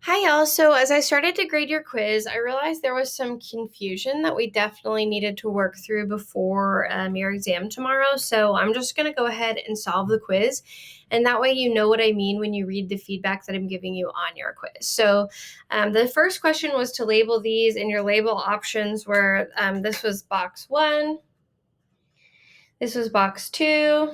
Hi, y'all. So, as I started to grade your quiz, I realized there was some confusion that we definitely needed to work through before your exam tomorrow. So, I'm just going to go ahead and solve the quiz. And that way, you know what I mean when you read the feedback that I'm giving you on your quiz. So, the first question was to label these, and your label options were this was box 1, this was box 2.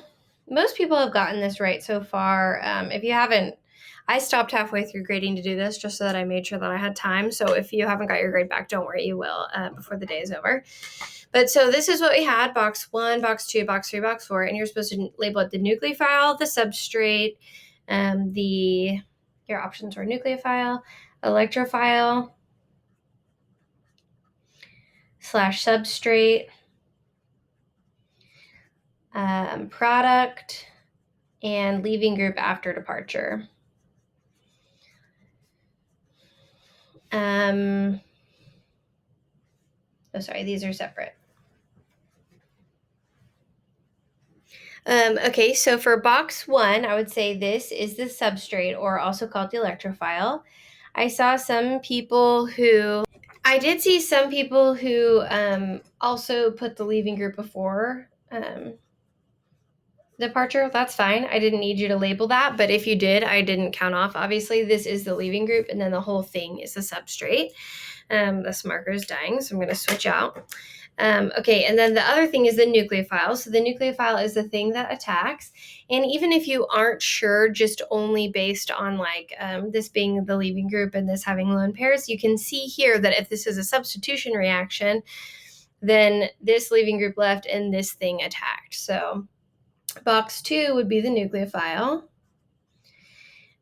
Most people have gotten this right so far. If you haven't, I stopped halfway through grading to do this just so that I made sure that I had time. So if you haven't got your grade back, don't worry, you will before the day is over. But so this is what we had: box 1, box 2, box 3, box 4, and you're supposed to label it the nucleophile, the substrate, your options were nucleophile, electrophile slash substrate, product, and leaving group after departure. These are separate. Okay, so for box 1, I would say this is the substrate, or also called the electrophile. I did see some people who also put the leaving group before departure. That's fine. I didn't need you to label that, but if you did, I didn't count off. Obviously, this is the leaving group, and then the whole thing is the substrate. This marker is dying, so I'm going to switch out. Okay, and then the other thing is the nucleophile. So the nucleophile is the thing that attacks. And even if you aren't sure, just only based on this being the leaving group and this having lone pairs, you can see here that if this is a substitution reaction, then this leaving group left and this thing attacked. So box 2 would be the nucleophile.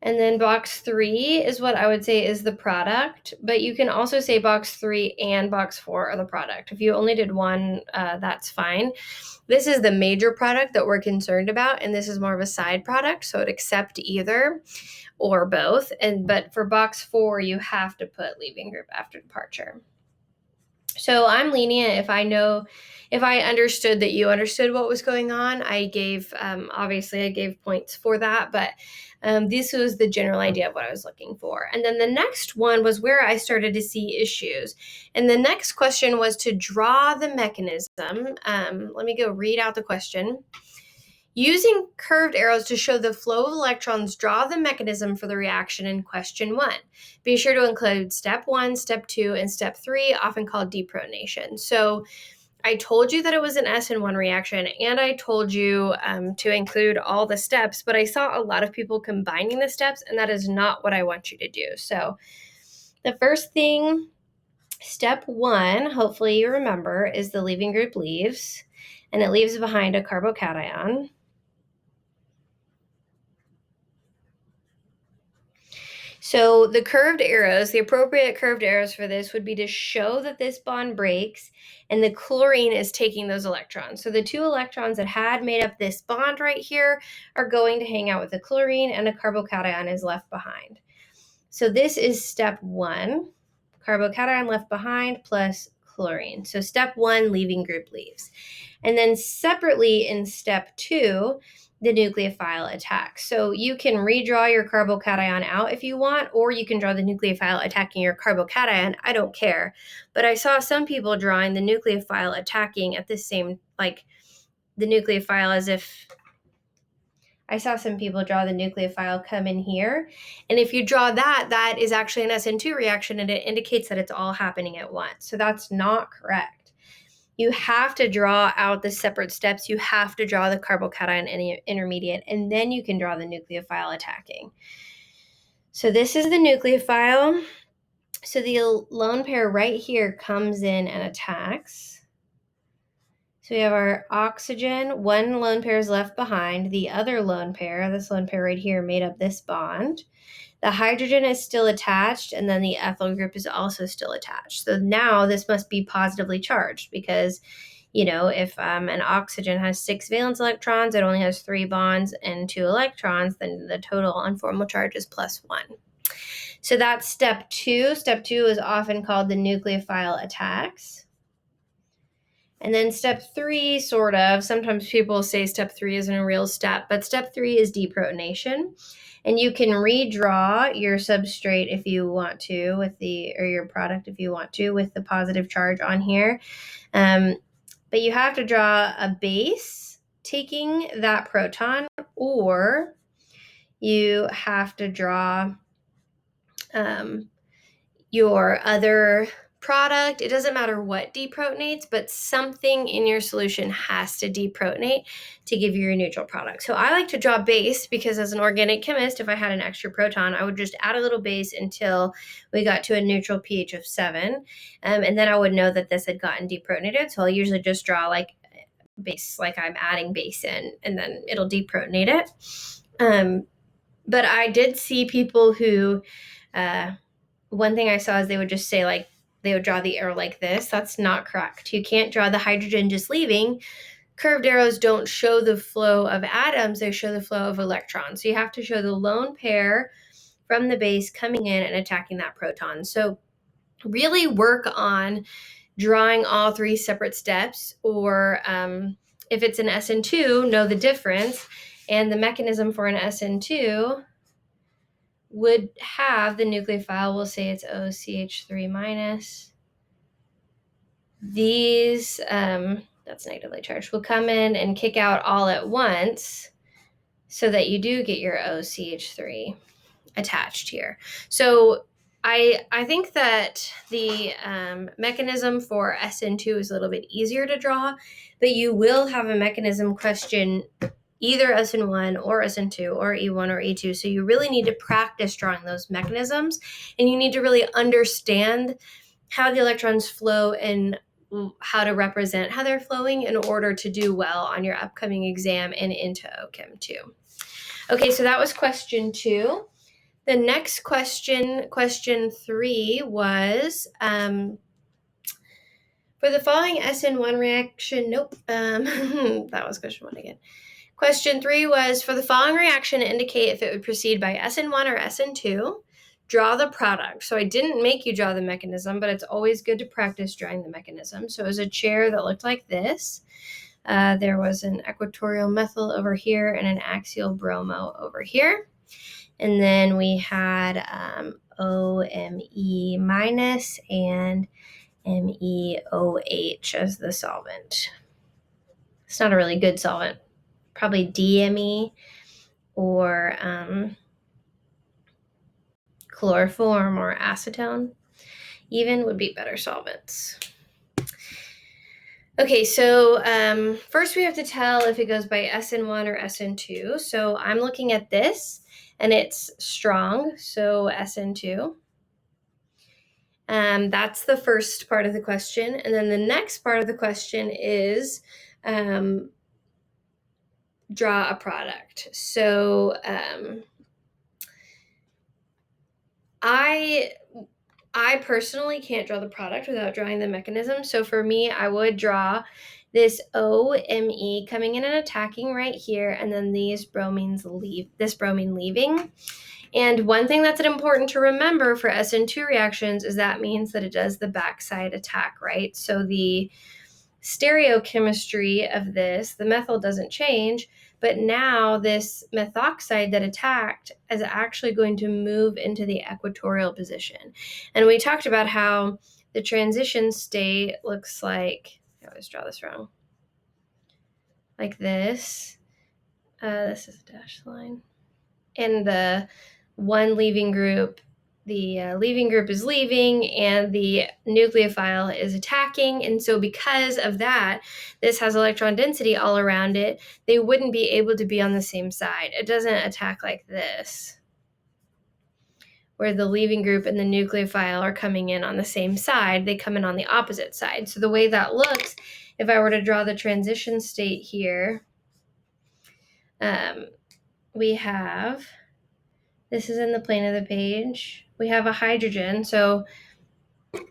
And then box 3 is what I would say is the product, but you can also say box 3 and box 4 are the product. If you only did one, that's fine. This is the major product that we're concerned about, and this is more of a side product, so it'd accept either or both. But for box 4, you have to put leaving group after departure. So I'm lenient if I understood that you understood what was going on. I gave points for that, but this was the general idea of what I was looking for. And then the next one was where I started to see issues. And the next question was to draw the mechanism. Let me go read out the question. Using curved arrows to show the flow of electrons, draw the mechanism for the reaction in question 1. Be sure to include step 1, step 2, and step 3, often called deprotonation. So I told you that it was an SN1 reaction, and I told you to include all the steps, but I saw a lot of people combining the steps, and that is not what I want you to do. So the first thing, step 1, hopefully you remember, is the leaving group leaves, and it leaves behind a carbocation. So the curved arrows, the appropriate curved arrows for this would be to show that this bond breaks and the chlorine is taking those electrons. So the 2 electrons that had made up this bond right here are going to hang out with the chlorine, and a carbocation is left behind. So this is step 1, carbocation left behind plus chlorine. So step 1, leaving group leaves. And then separately in step 2, the nucleophile attacks. So you can redraw your carbocation out if you want, or you can draw the nucleophile attacking your carbocation. I don't care. But I saw some people drawing the nucleophile attacking at the same, the nucleophile as if I saw some people draw the nucleophile come in here. And if you draw that, that is actually an SN2 reaction, and it indicates that it's all happening at once. So that's not correct. You have to draw out the separate steps. You have to draw the carbocation intermediate, and then you can draw the nucleophile attacking. So this is the nucleophile. So the lone pair right here comes in and attacks. So we have our oxygen. One lone pair is left behind. The other lone pair, this lone pair right here, made up this bond. The hydrogen is still attached, and then the ethyl group is also still attached. So now this must be positively charged because, if an oxygen has 6 valence electrons, it only has 3 bonds and 2 electrons, then the total unformable charge is +1. So that's step 2. Step 2 is often called the nucleophile attacks. And then step 3, sometimes people say step 3 isn't a real step, but step 3 is deprotonation. And you can redraw your substrate if you want to or your product if you want to with the positive charge on here. But you have to draw a base taking that proton, or you have to draw your other product. It doesn't matter what deprotonates, but something in your solution has to deprotonate to give you your neutral product. So I like to draw base because as an organic chemist, if I had an extra proton, I would just add a little base until we got to a neutral pH of 7. And then I would know that this had gotten deprotonated. So I'll usually just draw like base, like I'm adding base in, and then it'll deprotonate it. But I did see people who, one thing I saw is they would just say like, they would draw the arrow like this. That's not correct. You can't draw the hydrogen just leaving. Curved arrows don't show the flow of atoms, they show the flow of electrons. So you have to show the lone pair from the base coming in and attacking that proton. So really work on drawing all 3 separate steps, or if it's an SN2, know the difference. And the mechanism for an SN2 would have the nucleophile, we'll say it's OCH3 minus. These, that's negatively charged, will come in and kick out all at once so that you do get your OCH3 attached here. So I think that the mechanism for SN2 is a little bit easier to draw, but you will have a mechanism question either SN1 or SN2 or E1 or E2. So you really need to practice drawing those mechanisms, and you need to really understand how the electrons flow and how to represent how they're flowing in order to do well on your upcoming exam and into OChem 2. Okay, so that was question 2. The next question, question 3, was for the following SN1 reaction, that was question 1 again. Question 3 was, for the following reaction, indicate if it would proceed by SN1 or SN2. Draw the product. So I didn't make you draw the mechanism, but it's always good to practice drawing the mechanism. So it was a chair that looked like this. There was an equatorial methyl over here and an axial bromo over here. And then we had OMe minus and MEOH as the solvent. It's not a really good solvent. Probably DME or chloroform or acetone even would be better solvents. Okay, so first we have to tell if it goes by SN1 or SN2. So I'm looking at this, and it's strong, so SN2. That's the first part of the question. And then the next part of the question is draw a product. So I personally can't draw the product without drawing the mechanism. So for me, I would draw this OMe coming in and attacking right here, and then this bromine leaving. And one thing that's important to remember for SN2 reactions is that means that it does the backside attack, right? So the stereochemistry of this, the methyl doesn't change, but now this methoxide that attacked is actually going to move into the equatorial position. And we talked about how the transition state looks like, I always draw this wrong, like this. This is a dashed line. And the one leaving group, the leaving group is leaving and the nucleophile is attacking. And so because of that, this has electron density all around it. They wouldn't be able to be on the same side. It doesn't attack like this, where the leaving group and the nucleophile are coming in on the same side. They come in on the opposite side. So the way that looks, if I were to draw the transition state here, we have, this is in the plane of the page, we have a hydrogen. So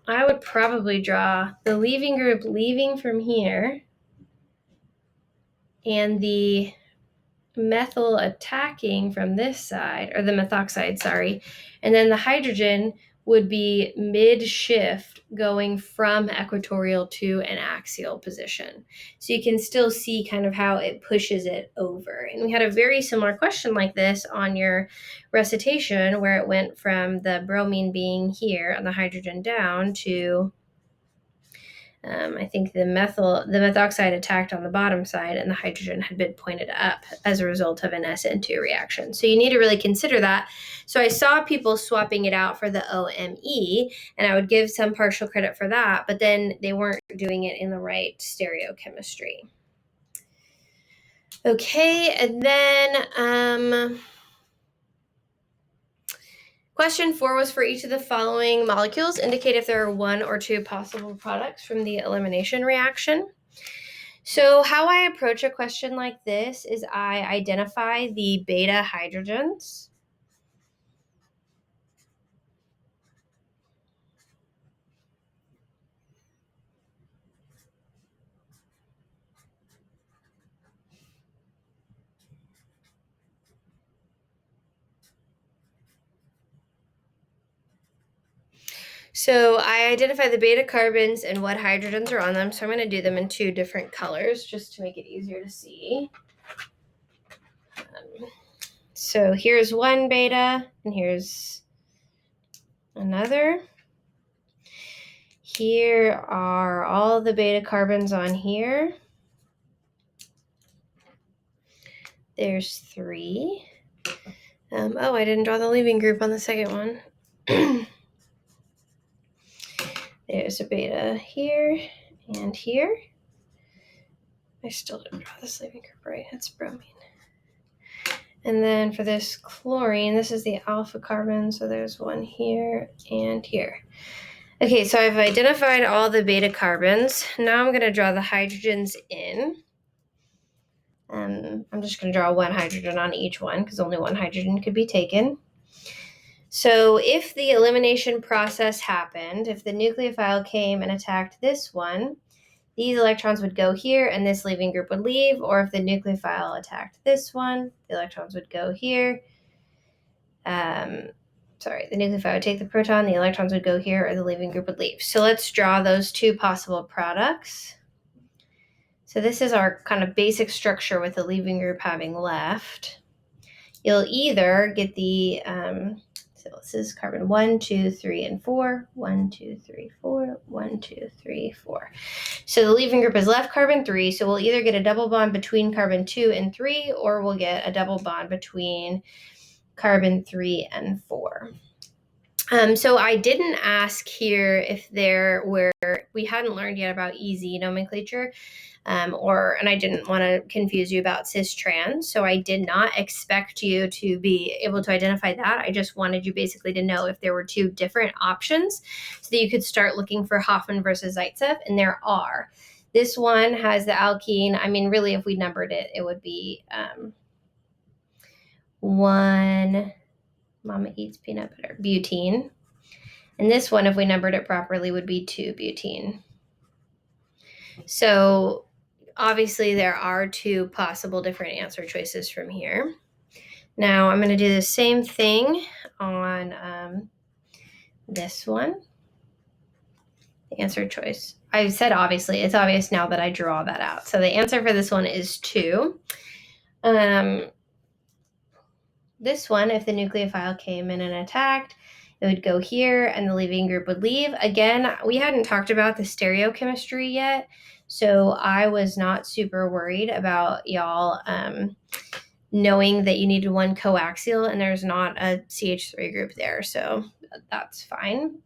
I would probably draw the leaving group leaving from here and the methyl attacking from this side, or the methoxide, sorry. And then the hydrogen would be mid-shift going from equatorial to an axial position. So you can still see kind of how it pushes it over. And we had a very similar question like this on your recitation where it went from the bromine being here and the hydrogen down to I think the methoxide attacked on the bottom side and the hydrogen had been pointed up as a result of an SN2 reaction. So you need to really consider that. So I saw people swapping it out for the OME, and I would give some partial credit for that, but then they weren't doing it in the right stereochemistry. Okay, and then question 4 was for each of the following molecules, indicate if there are 1 or 2 possible products from the elimination reaction. So how I approach a question like this is I identify the beta hydrogens. So I identify the beta carbons and what hydrogens are on them. So I'm going to do them in 2 different colors just to make it easier to see. So here's one beta and here's another. Here are all the beta carbons on here. There's 3. Oh, I didn't draw the leaving group on the second one. There's a beta here and here. I still didn't draw this leaving group right. It's bromine. And then for this chlorine, this is the alpha carbon. So there's one here and here. Okay, so I've identified all the beta carbons. Now I'm going to draw the hydrogens in. I'm just going to draw 1 hydrogen on each one because only 1 hydrogen could be taken. So if the elimination process happened, if the nucleophile came and attacked this one, these electrons would go here and this leaving group would leave, or if the nucleophile attacked this one, the electrons would go here. The nucleophile would take the proton, the electrons would go here, or the leaving group would leave. So let's draw those 2 possible products. So this is our kind of basic structure with the leaving group having left. You'll either get the so this is carbon 1, 2, 3, and 4. 1, 2, 3, 4. 1, 2, 3, 4. So the leaving group is left carbon 3. So we'll either get a double bond between carbon 2 and 3, or we'll get a double bond between carbon 3 and 4. So I didn't ask here if there were, we hadn't learned yet about EZ nomenclature. And I didn't want to confuse you about cis-trans, so I did not expect you to be able to identify that. I just wanted you basically to know if there were 2 different options so that you could start looking for Hoffman versus Zaitsev, and there are. This one has the alkene. I mean, really, if we numbered it, it would be 1, mama eats peanut butter, butene. And this one, if we numbered it properly, would be 2 butene. So obviously, there are 2 possible different answer choices from here. Now, I'm going to do the same thing on this one. The answer choice. I said obviously. It's obvious now that I draw that out. So the answer for this one is 2. This one, if the nucleophile came in and attacked, it would go here and the leaving group would leave. Again, we hadn't talked about the stereochemistry yet. So I was not super worried about y'all knowing that you needed 1 coaxial and there's not a CH3 group there. So that's fine.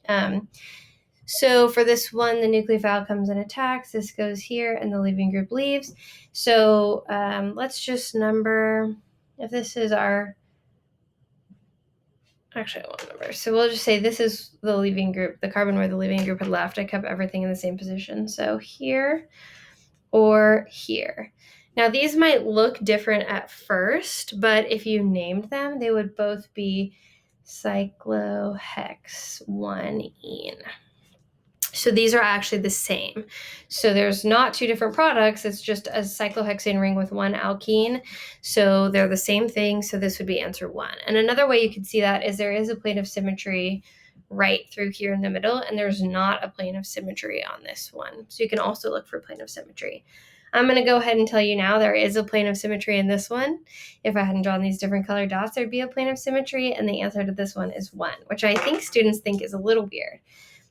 So for this one, the nucleophile comes and attacks. This goes here and the leaving group leaves. So let's just number, if this is our, actually I won't number. So we'll just say this is the leaving group, the carbon where the leaving group had left. I kept everything in the same position. So here or here. Now these might look different at first, but if you named them, they would both be cyclohexone. So these are actually the same. So there's not 2 different products. It's just a cyclohexane ring with 1 alkene. So they're the same thing. So this would be answer 1. And another way you could see that is there is a plane of symmetry right through here in the middle, and there's not a plane of symmetry on this one. So you can also look for plane of symmetry. I'm going to go ahead and tell you now there is a plane of symmetry in this one. If I hadn't drawn these different colored dots, there'd be a plane of symmetry, and the answer to this one is 1, which I think students think is a little weird.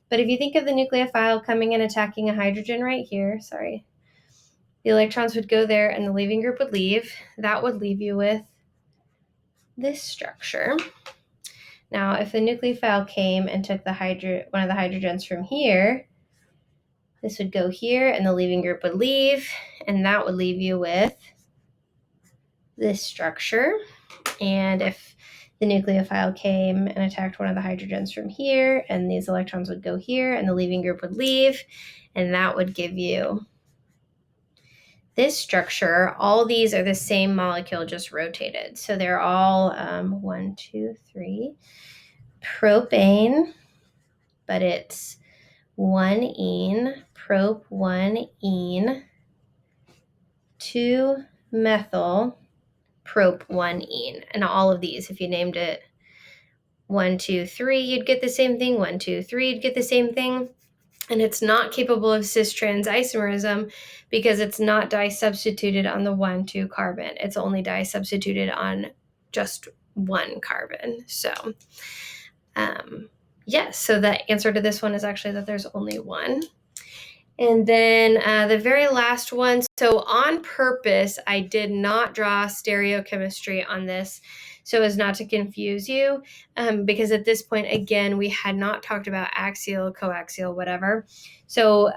But if you think of the nucleophile coming and attacking a hydrogen right here, the electrons would go there and the leaving group would leave. That would leave you with this structure. Now, if the nucleophile came and took one of the hydrogens from here, this would go here and the leaving group would leave, and that would leave you with this structure. And if the nucleophile came and attacked one of the hydrogens from here, and these electrons would go here and the leaving group would leave, and that would give you this structure. All these are the same molecule, just rotated. So they're all 1, 2, 3 propane, but it's 1-ene, prop 1-ene, 2-methyl, prop 1-ene. And all of these, if you named it 1, 2, 3, you'd get the same thing. 1, 2, 3, you'd get the same thing. And it's not capable of cis-trans isomerism because it's not disubstituted on the 1, 2 carbon. It's only disubstituted on just 1 carbon. So, yes, so the answer to this one is actually that there's only 1. And then the very last one, so on purpose, I did not draw stereochemistry on this so as not to confuse you, because at this point, again, we had not talked about axial, coaxial, whatever. So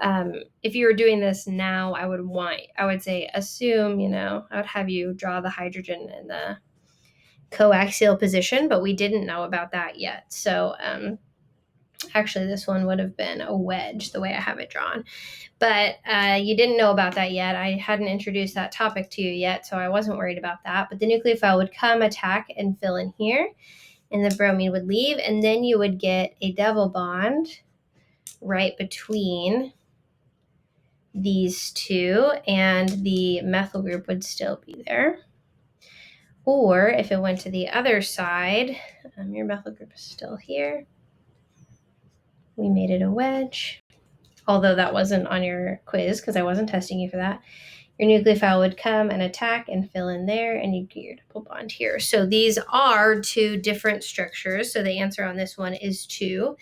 if you were doing this now, I would say assume, I would have you draw the hydrogen in the coaxial position, but we didn't know about that yet. So actually, this one would have been a wedge the way I have it drawn. But you didn't know about that yet. I hadn't introduced that topic to you yet, so I wasn't worried about that. But the nucleophile would come, attack, and fill in here, and the bromine would leave, and then you would get a double bond right between these two, and the methyl group would still be there. Or if it went to the other side, your methyl group is still here. We made it a wedge, although that wasn't on your quiz because I wasn't testing you for that. Your nucleophile would come and attack and fill in there, and you get your double bond here. So these are 2 different structures. So the answer on this one is 2.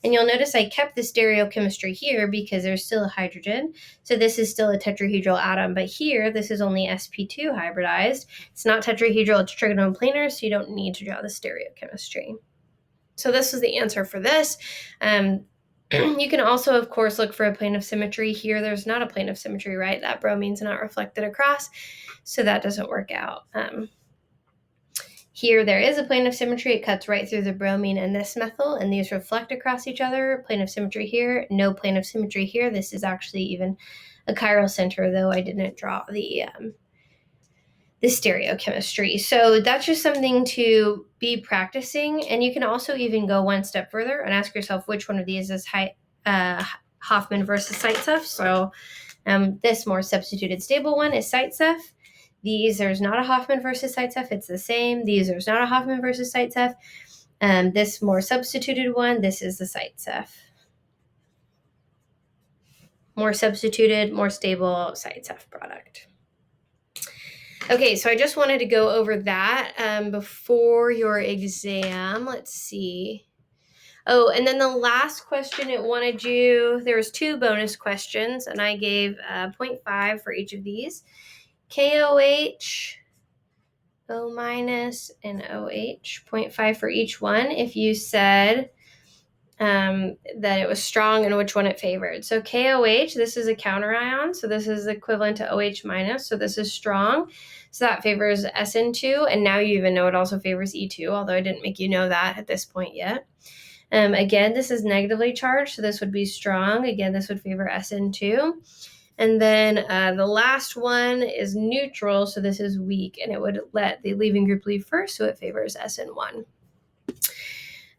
And you'll notice I kept the stereochemistry here because there's still a hydrogen. So this is still a tetrahedral atom, but here this is only sp2 hybridized. It's not tetrahedral, it's trigonoplanar, so you don't need to draw the stereochemistry. So this is the answer for this. You can also, of course, look for a plane of symmetry. Here, there's not a plane of symmetry, right? That bromine's not reflected across, so that doesn't work out. Here, there is a plane of symmetry. It cuts right through the bromine and this methyl, and these reflect across each other. Plane of symmetry here, no plane of symmetry here. This is actually even a chiral center, though I didn't draw the stereochemistry. So that's just something to be practicing. And you can also even go one step further and ask yourself which one of these is Hoffman versus Zaitsev. So this more substituted stable one is Zaitsev. These, there's not a Hoffman versus Zaitsev. It's the same. These, there's not a Hoffman versus Zaitsev. This more substituted one, this is the Zaitsev. More substituted, more stable Zaitsev product. Okay, so I just wanted to go over that before your exam. Let's see. Oh, and then the last question it wanted you, there was 2 bonus questions, and I gave 0.5 for each of these. KOH, O minus, and OH, 0.5 for each one. If you said that it was strong and which one it favored. So KOH, this is a counterion, so this is equivalent to OH minus, so this is strong. So that favors SN2, and now you even know it also favors E2, although I didn't make you know that at this point yet. Again, this is negatively charged, so this would be strong. Again, this would favor SN2. And then the last one is neutral, so this is weak, and it would let the leaving group leave first, so it favors SN1.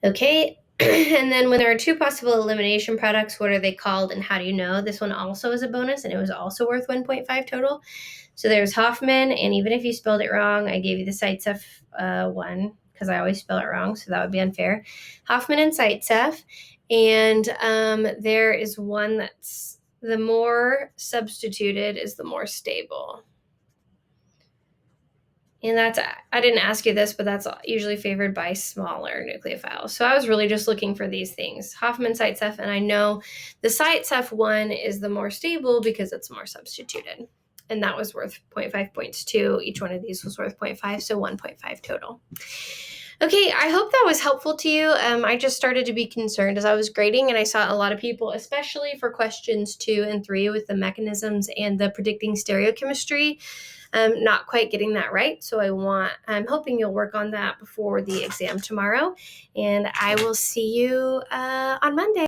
Okay, and then when there are 2 possible elimination products, what are they called and how do you know? This one also is a bonus, and it was also worth 1.5 total. So there's Hoffman, and even if you spelled it wrong, I gave you the Zaitsev one because I always spell it wrong, so that would be unfair. Hoffman and Zaitsev. And there is one that's the more substituted is the more stable. And that's, I didn't ask you this, but that's usually favored by smaller nucleophiles. So I was really just looking for these things. Hoffman, Zaitsev, and I know the Zaitsev one is the more stable because it's more substituted. And that was worth 0.5 points too. Each one of these was worth 0.5, so 1.5 total. Okay, I hope that was helpful to you. I just started to be concerned as I was grading, and I saw a lot of people, especially for questions 2 and 3 with the mechanisms and the predicting stereochemistry, not quite getting that right. So I'm hoping you'll work on that before the exam tomorrow, and I will see you on Monday.